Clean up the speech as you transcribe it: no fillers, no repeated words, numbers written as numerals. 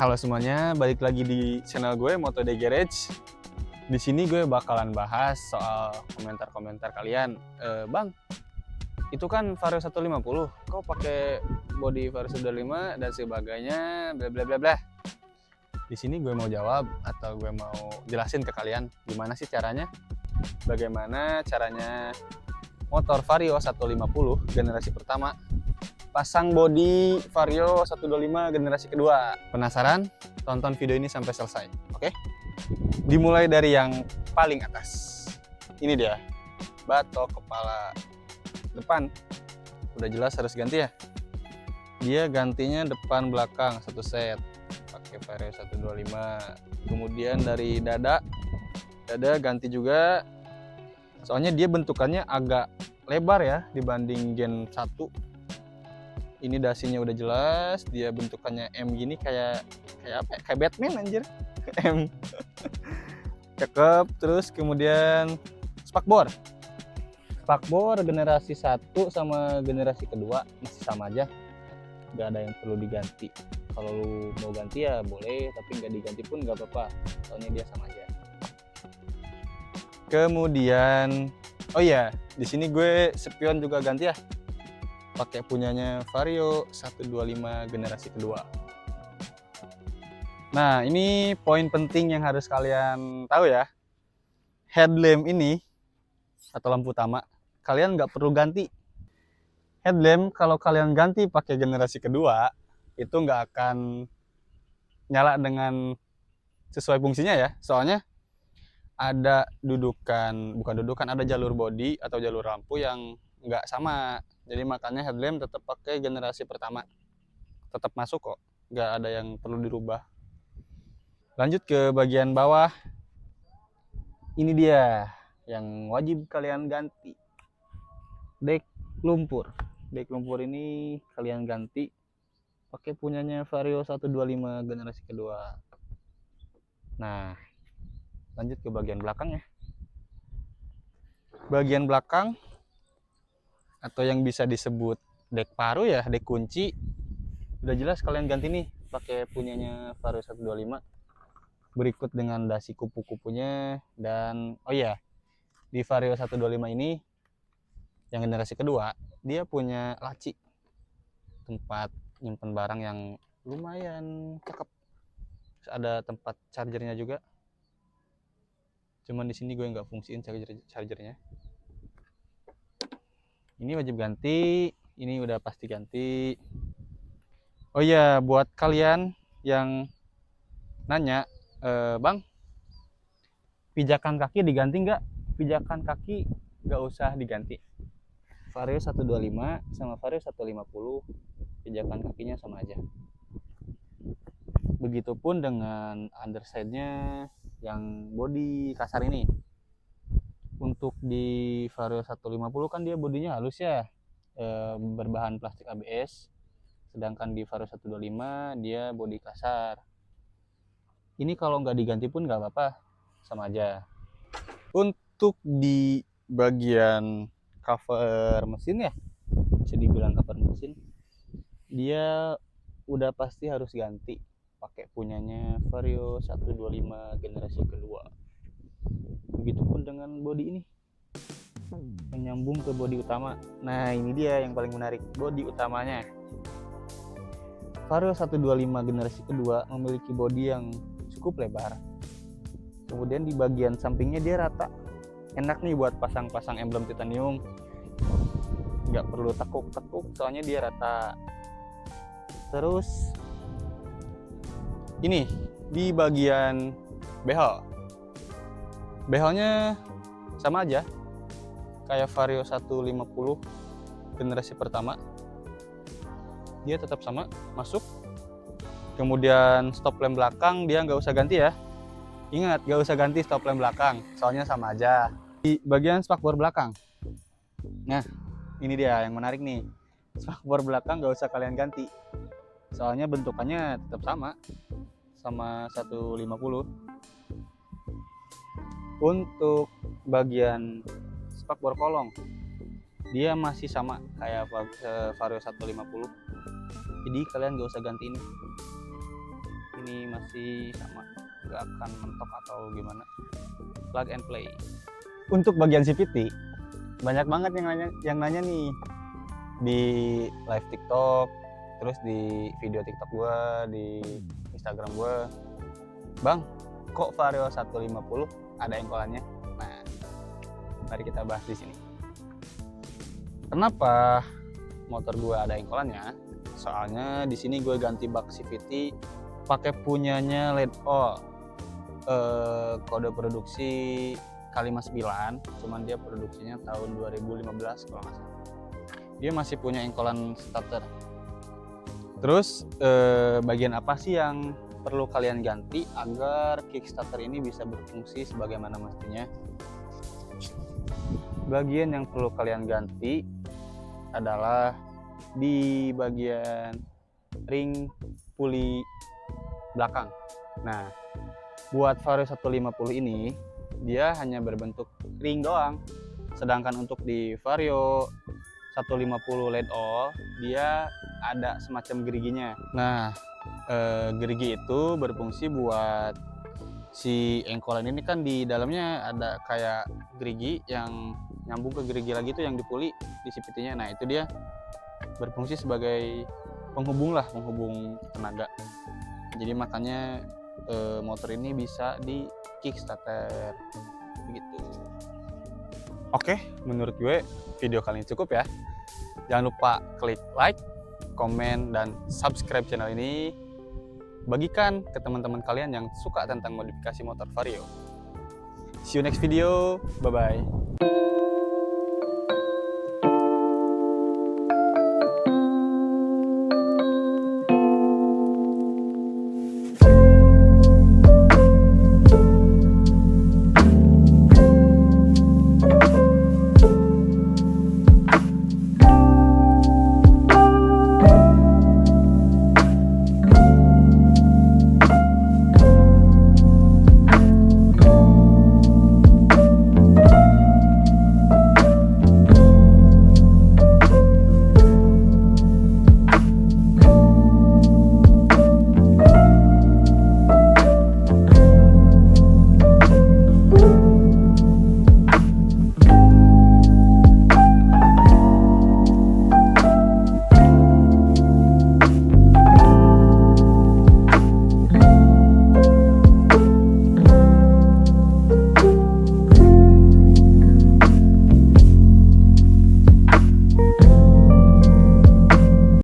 Halo semuanya, balik lagi di channel gue Moto The Garage. Di sini gue bakalan bahas soal komentar-komentar kalian. Bang, itu kan Vario 150, kok pakai body Vario 125 dan sebagainya, bla bla bla bla. Di sini gue mau jawab atau gue mau jelasin ke kalian gimana sih caranya, bagaimana caranya motor Vario 150 generasi pertama pasang bodi Vario 125 generasi kedua. Penasaran? Tonton video ini sampai selesai, oke? Dimulai dari yang paling atas. Ini dia, batok kepala depan. Udah jelas harus ganti ya. Dia gantinya depan belakang satu set, pakai Vario 125. Kemudian dari dada ganti juga. Soalnya dia bentukannya agak lebar ya dibanding Gen 1. Ini dasinya udah jelas, dia bentukannya M gini kayak apa? Kayak Batman anjir. M. Cakep. Terus kemudian spakbor. Spakbor generasi 1 sama generasi kedua masih sama aja. Gak ada yang perlu diganti. Kalau lu mau ganti ya boleh, tapi nggak diganti pun nggak apa-apa. Soalnya dia sama aja. Kemudian, oh iya, di sini gue spion juga ganti ya. Pakai punyanya Vario 125 generasi kedua. Nah, ini poin penting yang harus kalian tahu ya. Headlamp ini atau lampu utama kalian nggak perlu ganti. Headlamp kalau kalian ganti pakai generasi kedua itu nggak akan nyala dengan sesuai fungsinya ya. Soalnya ada ada jalur bodi atau jalur lampu yang nggak sama. Jadi makanya headlamp tetap pakai generasi pertama, tetap masuk kok, nggak ada yang perlu dirubah. Lanjut ke bagian bawah. Ini dia yang wajib kalian ganti, dek lumpur. Dek lumpur ini kalian ganti pakai punyanya Vario 125 generasi kedua. Nah, lanjut ke bagian belakang ya. Bagian belakang atau yang bisa disebut dek paru ya, dek kunci, udah jelas kalian ganti nih pakai punyanya Vario 125. Berikut dengan dasi kupu-kupunya. Dan oh iya, di Vario 125 ini yang generasi kedua dia punya laci, tempat nyimpen barang yang lumayan cakep. Terus ada tempat chargernya juga, cuman di sini gue nggak fungsiin chargernya. Ini wajib ganti, ini udah pasti ganti. Oh iya, buat kalian yang nanya, Bang, pijakan kaki diganti nggak? Pijakan kaki nggak usah diganti. Vario 125 sama Vario 150 pijakan kakinya sama aja. Begitupun dengan underside-nya yang bodi kasar ini. Untuk di Vario 150 kan dia bodinya halus ya, berbahan plastik ABS. Sedangkan di Vario 125 dia bodi kasar. Ini kalau nggak diganti pun nggak apa-apa, sama aja. Untuk di bagian cover mesin ya, bisa dibilang cover mesin, dia udah pasti harus ganti pakai punyanya Vario 125 generasi kedua. Begitupun dengan bodi ini, menyambung ke bodi utama. Nah, ini dia yang paling menarik, bodi utamanya. Vario 125 generasi kedua memiliki bodi yang cukup lebar. Kemudian di bagian sampingnya dia rata. Enak nih buat pasang-pasang emblem titanium. Nggak perlu tekuk-tekuk, soalnya dia rata. Terus ini di bagian behel. Behelnya sama aja kayak Vario 150 generasi pertama. Dia tetap sama, masuk. Kemudian stop lamp belakang dia nggak usah ganti ya. Ingat, nggak usah ganti stop lamp belakang, soalnya sama aja. Di bagian spakbor belakang, nah ini dia yang menarik nih. Spakbor belakang nggak usah kalian ganti, soalnya bentukannya tetap sama 150. Untuk bagian spakbor kolong dia masih sama kayak Vario 150, jadi kalian gak usah ganti ini ini masih sama, nggak akan mentok atau gimana. Plug and play. Untuk bagian CVT banyak banget yang nanya nih di live TikTok, terus di video TikTok gue, di Instagram gue, Bang, kok Vario 150 ada engkolannya? Nah, mari kita bahas di sini. Kenapa motor gue ada engkolannya? Soalnya di sini gue ganti bak CVT pakai punyanya LED All. Kode produksi K59, cuman dia produksinya tahun 2015 kalau nggak salah. Dia masih punya engkolan starter. Terus bagian apa sih yang perlu kalian ganti agar Kickstarter ini bisa berfungsi sebagaimana mestinya? Bagian yang perlu kalian ganti adalah di bagian ring puli belakang. Nah, buat Vario 150 ini dia hanya berbentuk ring doang. Sedangkan untuk di Vario 150 LED All dia ada semacam geriginya. Nah, gerigi itu berfungsi buat si engkolan ini kan di dalamnya ada kayak gerigi yang nyambung ke gerigi lagi itu yang dipuli di CVT-nya. Nah, itu dia berfungsi sebagai penghubung tenaga. Jadi makanya motor ini bisa di Kickstarter gitu. Oke, menurut gue video kali ini cukup ya. Jangan lupa klik like, komen, dan subscribe channel ini. Bagikan ke teman-teman kalian yang suka tentang modifikasi motor Vario. See you next video, bye bye.